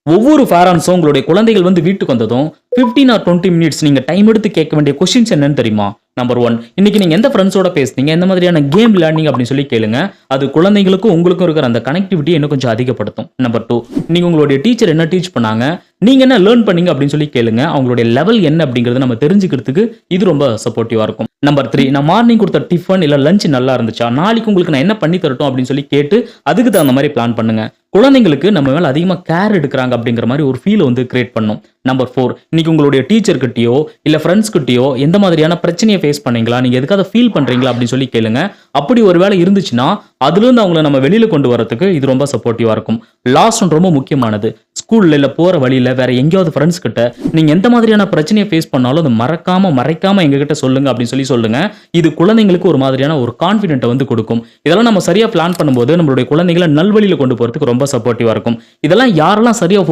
ஒவ்வொரு பேரண்ட்ஸும் உங்களுடைய குழந்தைகள் வந்து வீட்டுக்கு வந்ததும் 15 ஆர் 20 மினிட்ஸ் நீங்க டைம் எடுத்து கேட்க வேண்டிய கொஸ்டின்ஸ் என்னன்னு தெரியுமா? நம்பர் 1, இன்னைக்கு நீங்க எந்த ஃப்ரெண்ட்ஸோட பேசுனீங்க, எந்த மாதிரியான கேம் விளையாடுனீங்க அப்படின்னு சொல்லி கேளுங்க. அது குழந்தைகளுக்கும் உங்களுக்கும் இருக்கிற அந்த கனெக்டிவிட்டி இன்னும் கொஞ்சம் அதிகப்படுத்தும். நம்பர் 2, நீங்க உங்களுடைய டீச்சர் என்ன டீச் பண்ணாங்க, நீங்க என்ன லேர்ன் பண்ணீங்க அப்படின்னு சொல்லி கேளுங்க. அவங்களுடைய லெவல் என்ன அப்படிங்கறத நம்ம தெரிஞ்சுக்கிறதுக்கு இது ரொம்ப சப்போர்ட்டிவா இருக்கும். நம்பர் 3, நான் மார்னிங் கொடுத்த டிஃபன் இல்ல லஞ்ச் நல்லா இருந்துச்சா, நாளைக்கு உங்களுக்கு நான் என்ன பண்ணி தரட்டும் அப்படின்னு சொல்லி கேட்டு அதுக்கு தகுந்த மாதிரி பிளான் பண்ணுங்க. குழந்தைங்களுக்கு நம்ம மேல அதிகமா கேர் எடுக்கிறாங்க அப்படிங்கிற மாதிரி ஒரு ஃபீல் வந்து கிரியேட் பண்ணும். நம்பர் 4, இன்னைக்கு உங்களுடைய டீச்சர் கிட்டயோ இல்ல ஃப்ரெண்ட்ஸ் கிட்டயோ எந்த மாதிரியான பிரச்சனையை ஃபேஸ் பண்ணீங்களா, நீங்க எதுக்காக ஃபீல் பண்றீங்களா அப்படின்னு சொல்லி கேளுங்க. அப்படி ஒரு வேளை இருந்துச்சுன்னா அதுல இருந்து அவங்கள நம்ம வெளியில கொண்டு வரதுக்கு இது ரொம்ப சப்போர்ட்டிவா இருக்கும். லாஸ்ட் ஒன் ரொம்ப முக்கியமானது. ஸ்கூல்ல இல்ல போற வழியில வேற எங்கேயாவது ஃப்ரெண்ட்ஸ் கிட்ட நீங்க எந்த மாதிரியான பிரச்சனையை ஃபேஸ் பண்ணாலும் அதை மறைக்காம எங்க கிட்ட சொல்லுங்க அப்படின்னு சொல்லி சொல்லுங்க. இது குழந்தைங்களுக்கு ஒரு மாதிரியான ஒரு கான்ஃபிடென்ட்டை வந்து கொடுக்கும். இதெல்லாம் நம்ம சரியா பிளான் பண்ணும்போது நம்மளுடைய குழந்தைகளை நல்வழியில கொண்டு போறதுக்கு ரொம்ப சப்போர்ட்டிவா இருக்கும். இதெல்லாம் யாரெல்லாம் சரியா